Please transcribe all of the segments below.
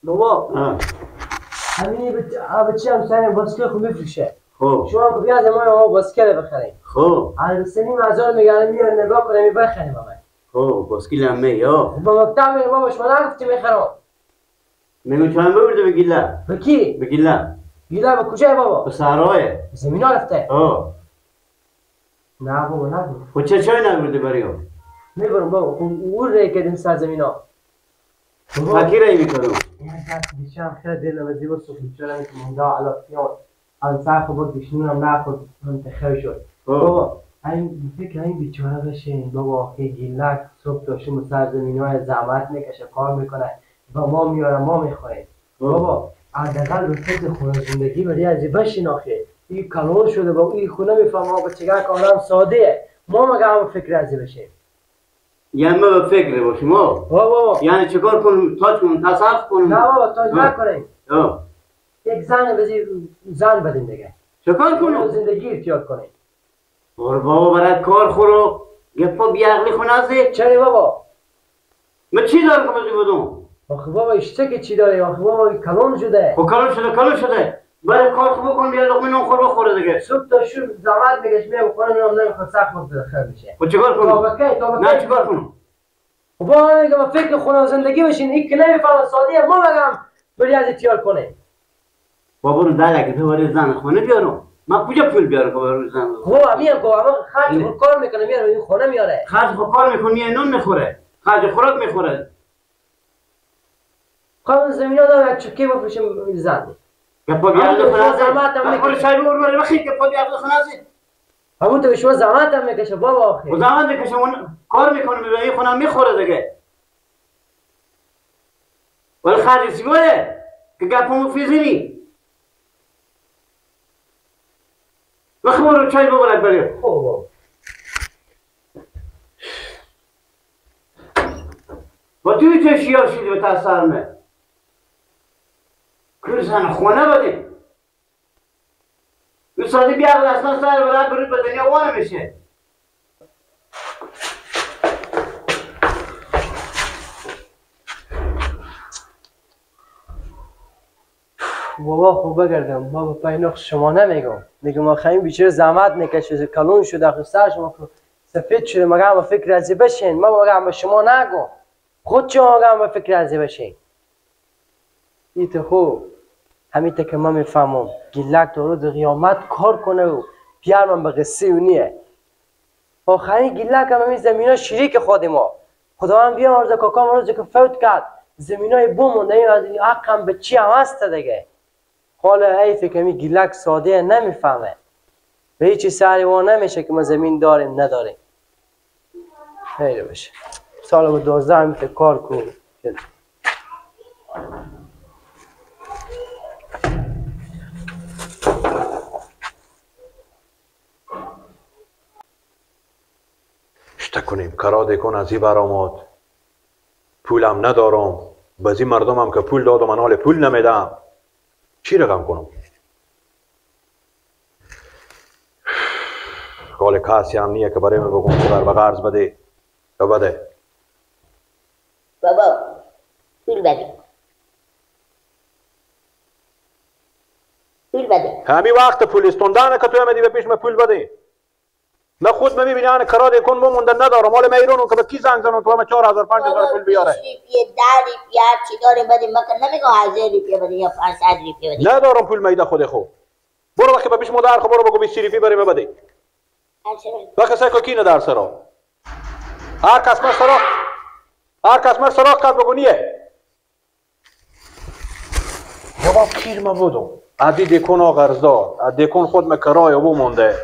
بابا همین بچه هم سر باسکل خوب میفروشه. خب شما بگید از ما باسکل بخریم. خب البته 3,000 میگن میرن نگاه کنیم بخریم بابا. خب باسکل هم یا با مکتب میرم بابا شما نگفتی میخرم. میگم چند ببرده به گیله؟ به کی؟ به گیله. گیله به کجای بابا؟ به صحرای. زمین ها رفته؟ نه بابا نبود. خب چای نبرده بریم؟ میبرم بابا اون ره کردیم سر زمین ها. فکر ای میکنم. این دست بیشه هم خیلی دل نمازی بود سخن چرا میکنم دا علافیان. از سر خود بشنونم نخود منتخب شد. بابا این فکر این بیچاره بشین بابا که گیلک صبح تا شما سر زمین های زحمت میکشه کار میکنه و ما میارم ما میخوریم. بابا حداقل به فکر خونه زندگی برای از بشین آخه این کلون شده با این خونه میفهمم با چگاه که آدم ساده ما مگه هم فکر ازی بشیم. یعنی ما به فکر باشیم بابا یعنی چکار کنیم تاج کنیم تصرف کنیم؟ نه بابا تاج نکنیم. یک زن بدیم دیگه. چکار کنیم؟ زندگی اختیار کنیم. بابا برای کار خورو گفت بیعقلی خونه ازی؟ چرا بابا؟ من چی دارم که بزی بدون؟ آخه بابا اشته که چی داره؟ آخه بابا کلون شده. خب کلون شده برای کار خوب بکن بیا لقمه نون خور بخوره دیگه. صبح تا شب زحمت میکش میام بخونه نونم نمیخواد سخت خیر بشه. خب چیکار کنم؟ نه چیکار کنم؟ خب بابا میگم فکر خونه و زندگی بشین این که نمیفهمه سادیه ما میگم بری از اختیار کنه. بابا رو در اگه تو برای زن خونه بیارم من کجا پول بیارم که برای زن خونه؟ بابا میام که اما خرج خود کار میکنه میاره این خونه میاره. خرج خود کار میکنه میاره نون میخوره. خرج خوراک میخوره. خب زمینا دارم یک چکی بفروشیم زن. گپا بیعقلی خونه ازی؟ آخه شای بگو بخیر گپا بیعقلی خونه ازی؟ همون تو شما زحمت هم میکشه بابا آخه. زحمت میکشه اون کار میکنه میبینه این خونه میخوره دیگه. ولی خرج سیگاره که گپا مفیزی بخیر برو چای ببرد بریم. بابا با توی چه شیار شدی به تاثرمه که زن خونه بدیم به سادی بیعقل اصلا سر برد برید به دنیا وانه میشه. بابا خوب بگردم بابا پای شما نمیگم میگم آخه این بیچاره زحمت میکشه کلون شده آخه سر شما سفید شده مگه هم فکر ازی بشین ما مگه هم به شما نگم خود شما مگه هم به فکر ازی بشین. این تو خوب همین که من میفهمم گیلک تو روز قیامت کار کنه و بیار من به قصه اونیه. آخرین گیلک هم همین زمین ها شریک خود ما خدا هم بیا عرض کاکام روزی که فوت کرد زمین های بومونده این از حق هم به چی هم هست دیگه. حالا حیفه که می گیلک ساده نمیفهمه به هیچی سری وان نمیشه که ما زمین داریم نداریم. خیلی باشه سال با 12 همیته کار کنیم. اشته کنیم کراده کن از این برآمد پولم ندارم بازی مردمم که پول داد و من حال پول نمیدم چی رقم کنم؟ حال کسی هم نیه که برای من بگم که بر قرض بده یا بده. بابا پول بده همین وقت پول استوندانه که تو همه به پیش من پول بده. من خود میبینی آن کراده کن بموندن ندارم حال میرونم که به کی زنگ زنم تو همه 4000 5000 پول بیاره. 20 روپیه 10 روپیه چی داره بدیم من که نمیگم 1000 روپیه بدیم یا 500 روپیه بدیم. ندارم پول میده خود خو برو وقتی به پیش مدار خو برو بگو 20 روپیه بریم بده. وقتی سه کی ندار سرا هر کس مر سراغ کرد بگو نیه. جواب کیر ما بودم عدی دکون ها قرضدار عدی دکون خود من کرای و بمونده.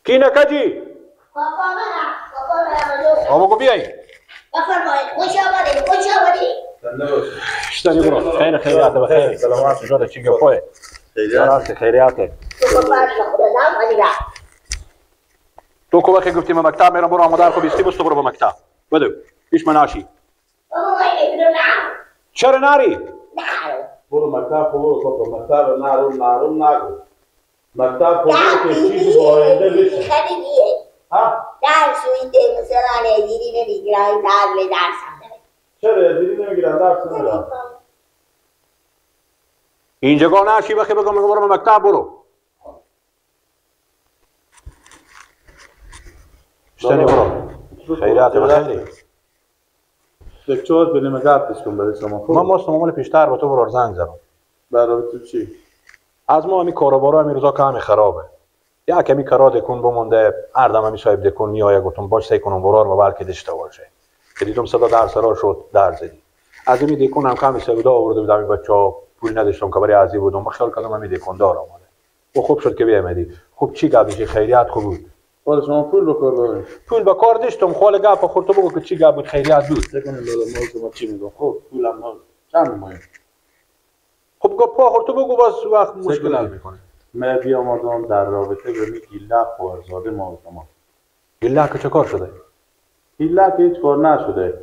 کی نکجی؟ بابا بگو بیایی بفرمایید خوش آمدید اشتانی برو خیریاته بخیر سلامات شده چی گفته خیریاته تو که وقتی گفتی من مکتب میرم برو آمدار خو بیستی بستو برو به مکتب بدو پیش من آشی چرا ناری؟ برو مکتب خو برو مکتب نارون نگو مکتب خودی که چیزی با آینده بشه خیلیه ها؟ درس و این ده مثلا دیدی نمیگیرن در درس هم داره چرا دیدی نمیگیرن درس نمیرن اینجا نشی بخی بگم برو به مکتب برو. اشتنی برو. خیرات بخیری. یک چهار کلمه گفتش کن برای شما. من ماست مال پیشتر با تو برو زنگ زدم. برای تو چی؟ از ما همی کاروبارا همی روزا که همی خرابه. یا کمی کارا دکون بمونده هر دم همی صاحب دکون میآید گفتم باش سعی کنم برار و بلکه داشته باشه. که دیدم صدا در سرا شد در زدی. از این دکون هم کمی سودا آورده بودم بچه‌ها پول نداشتم که برای عزیز بودم با خیال کردم همی دکون دار آمده. و خوب شد که بیامدی. خوب چی گابی خیریت خوب بود. حالا شما پول بکار ببرید. پول به کار داشتم خال گپ خورد تو بگو که چی گپ بود خیریت بود. فکر کنید مال شما چی میگم. خب پولم مال چند ماهه. خب گپ خورد تو بگو باز وقت مشکل حل میکنه. من بیامدم در رابطه با گیله خوارزاده ما شما. گیله که چه کار شده؟ گیله که هیچ کار نشده.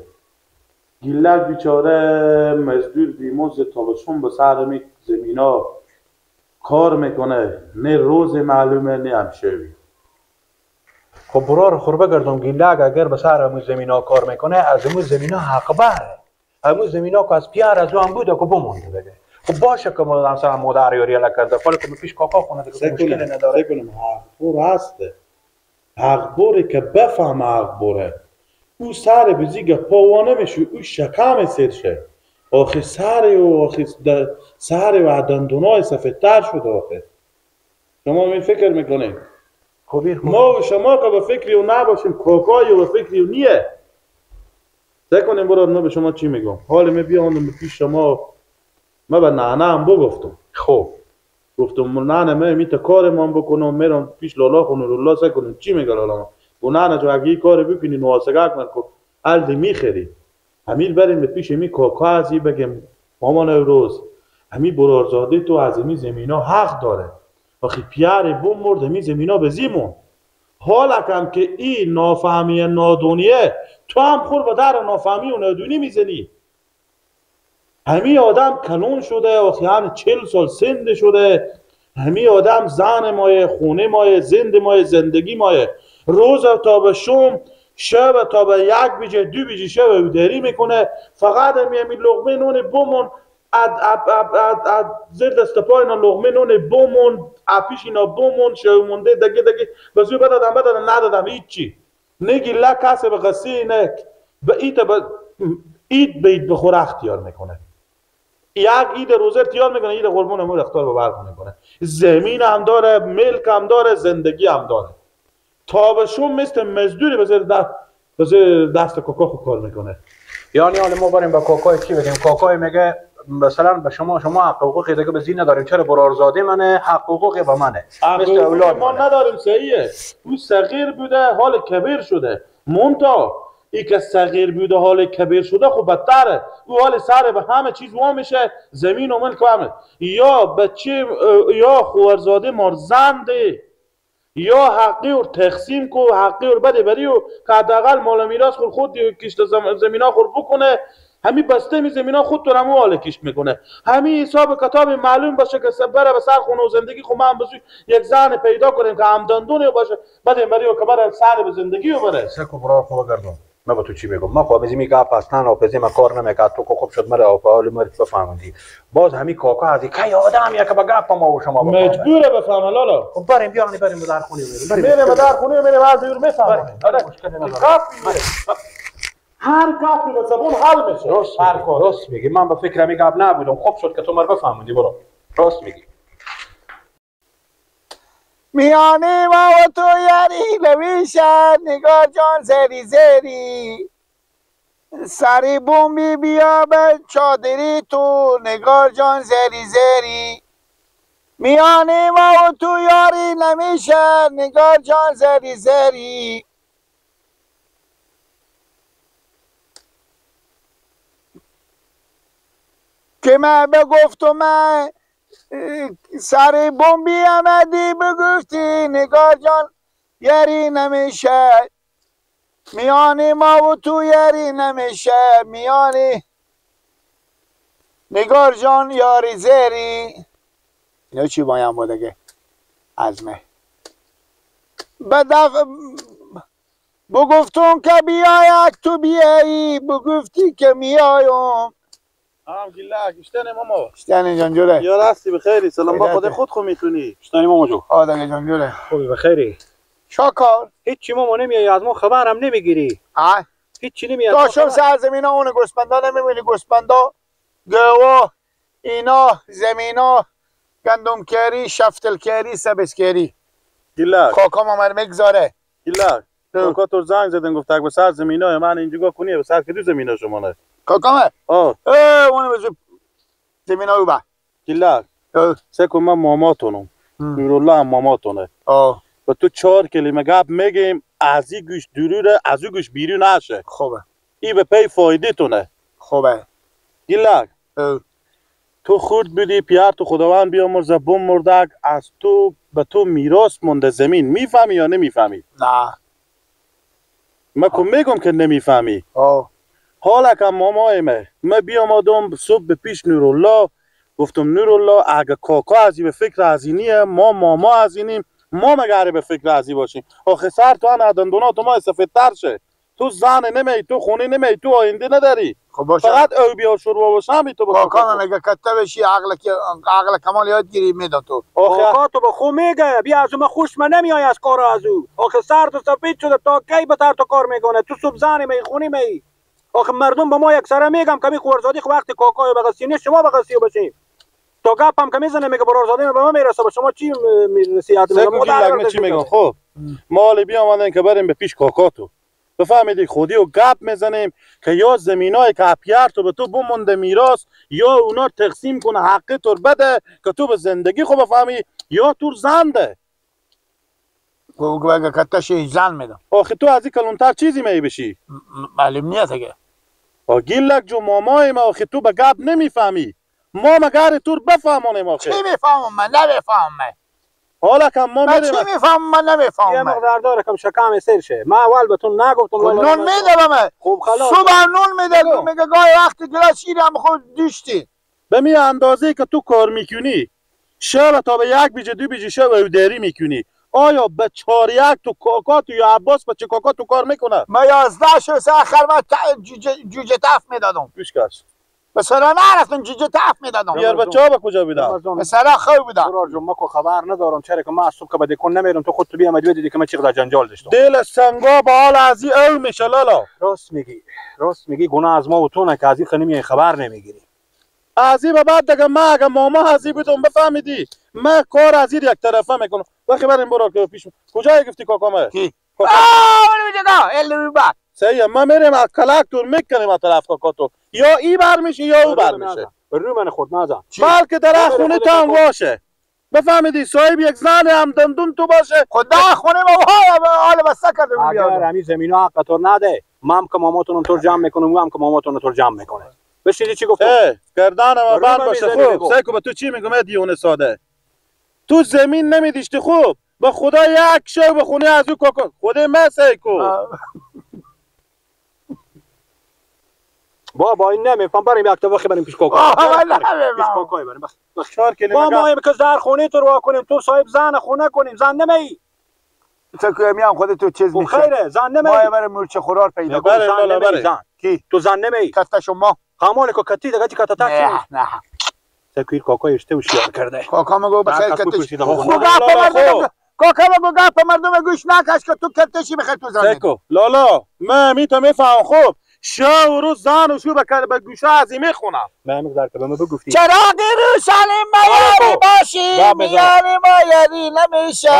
گیله بیچاره مزدور بیموز تابستون به سر می زمینا کار میکنه نه روز معلومه نه همشوی. خب برار خور بگردم گیله اگر به سر همون زمینا کار میکنه از همون زمینا حق بره. همون زمینا که از پیار از هم بوده که بمونده بگه. خب باشه که مثلا مادر یاری کرده حالا که پیش کاکا خونه دیگه مشکلی نداره. کنم حق بور هسته. حق بوره که بفهم حق بوره. او سر بزیگ پاوانه میشه او شکم سرشه. آخه سر و دندونای سفیدتر شده آخه. شما می فکر میکنید ما و شما که به فکری و نباشیم کاکای و به فکری و نیه. کنیم برای ما به شما چی میگم. حالا می بیاندم پیش شما ما به نانه هم بگفتم. خب گفتم نانه من میت کار من بکنم میرم پیش لالا خونه لالا سکنم چی میگه لالا و نانه جو اگه کار بکنی نواسگرد من که الدی میخری همین بریم به پیش می کاکا ازی بگم مامان روز همین برارزاده تو از این زمینا حق داره وقتی پیار بوم مرد همین زمینا به زیمون حالا کم که این نافهمی نادونیه تو هم خور به در نافهمی و نادونی میزنی. همین آدم کلون شده و خیان 40 سال سند شده. همین آدم زن مایه خونه مایه زند مایه زندگی مایه روز تا به شم شب تا به یک بیجه دو بیجه شب بیداری میکنه فقط همین لغمه نون بومون زیر دست پای اینا لغمه نون بومون اپیش اینا بومون شو مونده دگه بزوی بدادم ندادم هیچی نگی لکسه به قصی نک به ایت بخور اختیار میکنه. یک اید روزه اختیار میکنه اید قربون امور اختیار به برق میکنه. زمین هم داره ملک هم داره زندگی هم داره. تابشون مثل مزدوری بذار دست کاکا خود کار میکنه. یعنی حالا ما بریم با کاکای چی بگیم؟ کاکای میگه مثلا به شما حق حقوقی دیگه به زین نداریم چرا برارزاده منه حق حقوقی به منه مثل اولاد ما نداریم صحیحه. او صغیر بوده حال کبیر شده مونتا ای که صغیر بوده حال کبیر شده خب بدتره او حال سر به همه چیز وا میشه زمین و ملک همه یا بچه یا خوارزاده مرزنده یا حقی رو تقسیم کو حقی رو بده بری و که حداقل مال میراث خود کشت زمینا خور بکنه همین بسته می زمینا خود تو رمو حال کشت میکنه همین حساب کتاب معلوم باشه که بره به سر خونه و زندگی خب من بزوی یک زن پیدا کنیم که همدندونی باشه بده بری و که بره سر به زندگی و بره سکو برار خوب گردم من با تو چی بگم ما خب میگم که پستان و پزی ما کار نمیکرد تو خوب شد مره او حال ما بفهموندی باز همین کاکا از کی آدم که به گپ ما و شما مجبوره بفهمه لالا. خب بریم بریم در خونه بریم در خونه میریم از دور میفهمه هر گپی به زبون حل میشه. راست میگی من به فکر همین گپ نبودم خوب شد که تو مرا بفهموندی برو راست میگی. میانه ما و تو یاری نمیشد نگار جان زری سری بومی بیا به چادری تو نگار جان زری میانه ما و تو یاری نمیشد نگار جان زری که من بگفتم من سر بمبی آمدی بگفتی نگار جان یاری نمیشه میانی ما و تو یاری نمیشه میانی نگار جان یاری زری اینا چی بایم بودگه عزمه بگفتم که بیاید تو بیایی بگفتی که میایم. گیلک اشتنه ماما. اشتنه جان جوره. یا راستی بخیری سلام با خود میتونی. اشتنی ماما جو. آدم جان جوره. خوبی بخیری. شاکار. هیچی ماما نمیای از ما خبرم نمیگیری. هیچی نمیاد. داشتم سرزمینا اون گوسفندا نمیبینی گوسفندا گوا اینا زمینا گندم کری شفتل کری سبز کری. گیلک. کاکام آمد میگذاره. گیلک. کاکا تو زنگ زدن گفت اگه به سر زمینای من اینجا کنی به سر که دو زمینا شما نه. کاکامه؟ اون بزو زمینای او با. گیلک. سکو من ماماتونم. نورالله هم ماماتونه. و تو 4 کلمه گپ میگیم از این گوش دروره از اون گوش بیرون نشه. خوبه. این به پی فایده تونه. خوبه. گیلک. تو خورد بودی پیار تو خداوند بیامرزه بم مردک از تو به تو میراث مونده زمین میفهمی یا نمیفهمی؟ نه. من میگم که نمیفهمی. حالا که مامایمه من بیامدم صبح به پیش نورالله گفتم نورالله اگه کاکا ازی به فکر ازینیه ما ماما ازینیم ما مگره به فکر ازی باشیم. آخه سر تو دندونات ما سفیدتر شه. تو زن نمی تو خونه نمی تو آینده نداری. خب باشه. فقط او بیا شروع باشه همی تو کاکا میگه کته بشی عقل کمال یاد گیری میدن تو. کاکا تو به خو میگه بیا از من خوش من نمیای از کار از او. آخه سر تو سفید شده تا کی بتر تو کار میکنه تو صبح زن می خونی می. آخه مردم به ما یک سره میگم کمی خورزادی خو وقتی کاکای بغسینی شما بغسی بشیم. تو گپ هم که میزنه میگه برارزاده به ما میرسه به شما چی میرسی یاد میگم چی میگم. خب مال بیا اومدن که بریم به پیش کاکا تو بفهمیدی خودی و گپ میزنیم که یا زمینای که اپیار تو به تو بمونده میراث یا اونا تقسیم کنه حق تو بده که تو به زندگی خو بفهمی یا تو زنده. گوگو کتش زن میدم. آخه تو از این کلونتر چیزی می بشی؟ معلوم نیست اگه. گیلک جو مامای ما آخه تو به گپ نمیفهمی. ما مگر تو بفهمونیم آخه. چی میفهمم من نمیفهمم من. حالا که ما میریم. چی میفهمم من نمیفهمم. یه مقدار داره کم شکم سر شه. ما اول به تو نگفتم. نون میده به من. خوب خلاص. صبح نون میده میگه گاهی وقتی گلاس شیرم خود دیشتی. به می اندازه که تو کار میکنی شب تا به 1 بیجه 2 بیجه شب او دری میکنی آیا به 4 1 تو کاکا تو یا عباس بچه کاکا تو کار میکنه؟ ما 11 شو ساخر ما جوجه تف میدادم. پیشکش بسرا نرفتم جوجه تف میدادم. بیار بچه ها به کجا بیدم؟ بسرا خوب بودم. برار جون ما کو خبر ندارم چرا که ما صبح که به دکون نمیرم تو خود تو بیا مدوی دیدی که من چقدر جنجال داشتم. دل سنگا با حال ازی او میشه لالا. راست میگی گناه از ما و تو نه که از این خنمی خبر نمیگیری. از این به بعد دیگه ما اگه ماما هزی بودم بفهمیدی من کار از این یک طرفه میکنم. وقتی بریم برو که پیش کجا گفتی کاکا ما؟ کی؟ الو با. سیه ما میریم از کلکتور میکنیم از طرف کاکا تو یا ای بر میشه یا او بر میشه. رو من خود نزن. بلکه در خونه تو هم باشه. بفهمیدی صاحب یک زن هم دندون تو باشه. خدا خونه ما حال بسته کردم بیاد. اگر همین زمینا حق تو نده ما هم که ماماتون تو جمع میکنم و هم که ماماتون تو جمع میکنه. بشیدی چی گفتم؟ گردن ما بند باشه خوب. سیکو به تو چی میگم دیونه ساده. تو زمین نمیدیشتی خوب. به خدا یک شو به خونه از او کاکا. خود من سیکو. با این نمیفهم بریم یک دفعه بریم پیش کاکا. پیش کاکای بریم. 4 کلمه ما مایم که زر خونه تو رو کنیم تو صاحب زن خونه کنیم زن نمی. تو که میام خودت تو چیز میشه. خیره زن نمی. ما بریم مرچ خورار پیدا کنیم. زن کی؟ تو زن نمی. کتا شما. خامول کو کتی دیگه چی کتا تا چی؟ نه. سکویر کاکای اشته و شیار کرده. کاکا مگو بخیر کتش. کاکا مگو گپ مردم گوش نکش که تو کتشی بخیر تو زن. سکو لالا من می تو میفهم خوب. شو رو زن و شو به گوشه ازی میخونم. من مقدار که به من بگفتی چراغ روشن میاری باشی میاری مایاری نمیشه.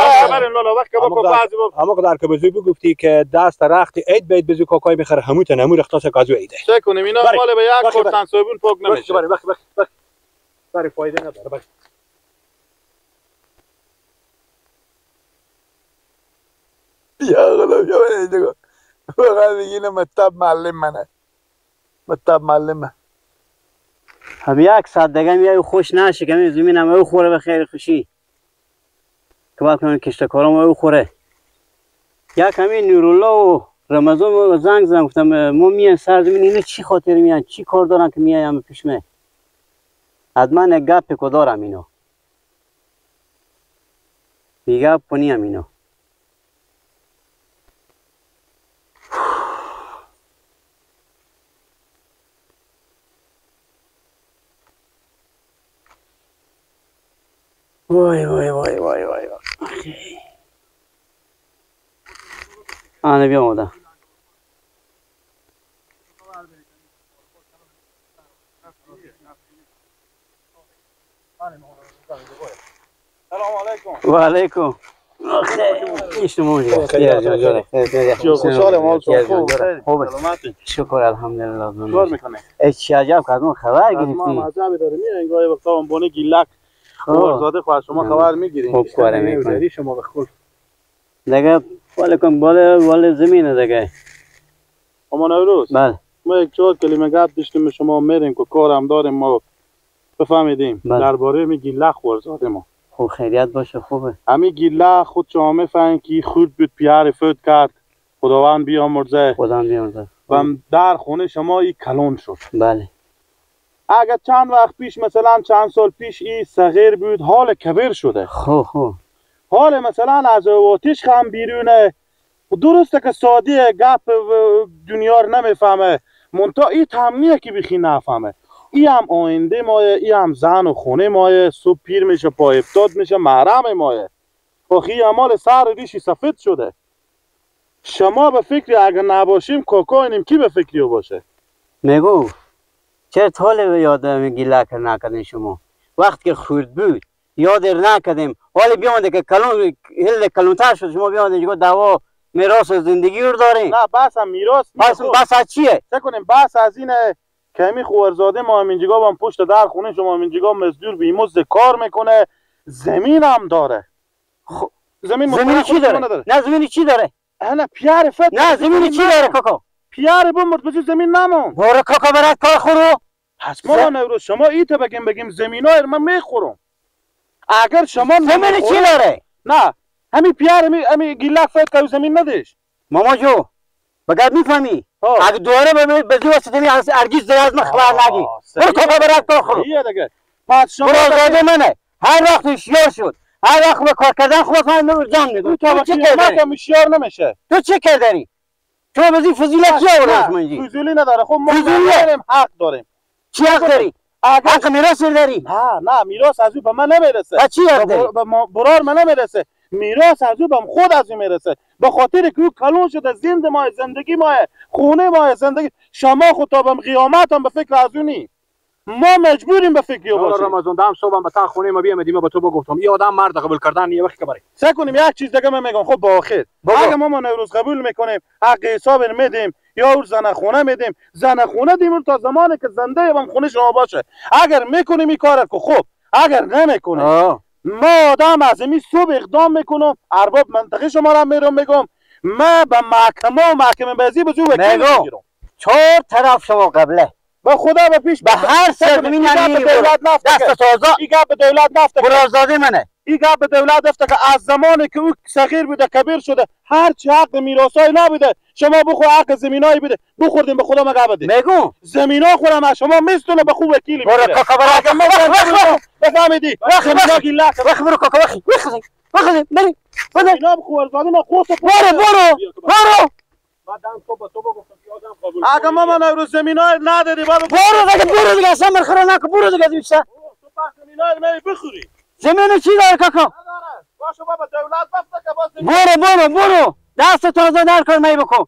همه قدر که بزوی بگفتی که دست رخت عید باید بزوی کاکای بخره همون تا نمو رختاس که ازو عیده چه کنیم اینا مال به یک کورتن صابون پاک نمیشه. برای فایده نداره. یا غلام یا دیگه واقعا میگینه مطب معلم منه. مطب معلمه. هم 1 ساعت دیگه میای خوش نشه که زمینم او خوره به خیر خوشی. که باید کنم کشتکارم او خوره. یک همین نورالله و رمضان زنگ زدم گفتم ما میان سرزمین اینو چی خاطر میان چی کار دارن که میایم پیش من. حتما یک گپ کو دارم اینو. میگه پونی هم اینو وای وای وای وای وای آنه بیا اومدم سلام علیکم. و علیکم. اشتماع خوبه. شکر الحمدلله. کار میکنه. چه عجب که از ما خبر گرفتی؟ ما عجبی داره میره انگار وقتا اون بونه گیلک زاده خواهد شما خبر میگیرین. خوب کاره میکنه. شما بخور. دیگه بالکن بالا زمینه دیگه. اما نوروز. بله. ما یک چهار کلمه گپ داشتیم شما میریم که کارم داریم ما بفهمیدیم درباره می گیلک ورزاده ما. خوب خیریت باشه خوبه. همین گیلک خود شما میفهمین که خود بود پیار فوت کرد. خداوند بیامرزه. خداوند بیامرزه. و در خونه شما ای کلون شد. بله. اگر چند وقت پیش مثلا چند سال پیش ای صغیر بود حال کبیر شده. خوب. حال مثلا از آتش هم بیرونه. درسته که سادیه گپ دنیا رو نمیفهمه. منتها ای تمنیه که بخی نفهمه. ای هم آینده مایه، ای هم زن و خونه مایه، صبح پیر میشه پا افتاد میشه محرم مایه. آخی عمال سر ریشی سفید شده. شما به فکری اگر نباشیم کاکا اینیم کی به فکری باشه؟ میگو چرا حال یاد گیلک نکردین شما؟ وقتی که خورد بود یاد نکردیم حالا بیامده که کلونتر شد شما بیامده که دعوا میراث زندگی رو داریم. نه بس هم میراث بس از چیه؟ چه کنیم بس از اینه که همی خوارزاده ما همینجگاه هم پشت در خونه شما همینجگاه مزدور بیمزد کار میکنه زمین هم داره. زمین چی داره؟ نه زمین چی داره؟ نه پیار فت. نه زمین چی داره کاکا؟ پیار بمرد بسی زمین نمون. برو کاکا برات کار خورو. حسما نوروز شما ایتا بگیم زمینای من میخورم. اگر شما زمین چی داره؟ نه همین پیار همین گیلک فت که زمین ندیش. ماما جو بگرد میفهمی؟ اگه دواره به زی واسه دمی ارگیز دراز من خبر نگی. برو کاکا برات کار خورو. پس شما برو منه هر وقت هوشیار شد هر وقت به کار کردن خود من جان میدم. تو چه کردی؟ هوشیار نمیشه. تو چه کردی؟ تو بزی فضیلتی آوردی منجی. فضیلی نداره. خب ما حق داریم. چی حق داری؟ حق میراث داری؟ نه میراث از او به من نمیرسه. چی حق داری؟ برار من نمیرسه. میراث از او به خود از او میرسه. به خاطر که او کلون شده زنده ما زندگی ما خونه ما زندگی شما خود تا به قیامت هم به فکر از او نی. ما مجبوریم به فکر باشیم. رمضان دام صبح به تا خونه ما بیامدیم به تو بگفتم این آدم مرد قبول کردن یه وقت کبره. چه کنیم یک چیز دیگه من میگم خب با آخر اگه ما نوروز قبول میکنیم حق حساب میدیم یا اون زن خونه میدیم زن خونه دیم تا زمانی که زنده هم خونه شما باشه. اگر میکنیم این کار کو خب اگر نمیکنیم ما آدم از این صبح اقدام میکنم ارباب منطقه شما را میرم میگم ما به محکمه بازی بزو وکیل میگیرم. 4 طرف شما قبله به خدا به پیش به هر سرزمین دولت نفت دست تازه این گپ به دولت نفت برازاده منه. این گپ به دولت نفت که از زمانی که او صغیر بوده کبیر شده هر چی حق میراثای نبوده شما بخو حق زمینای بوده بخوردیم به خدا مگه بدید میگم زمینا خورم از شما میستونه به خوب وکیلی برو کاکا برات بفهمیدی زمینا گیلک برو کاکا بخواد بری زمینا بخوردادی ما قوت برو بعدم تو بگفتم که آدم قبول. اگه ما نوروز زمینای ندادی برو دیگه اصلا مرخره نکن برو دیگه بیشتر تو پس زمینای نمی بخوری زمین چی داره کاکا؟ نداره باشه بابا دولت بفته که باز برو دست تازه در کار می بکن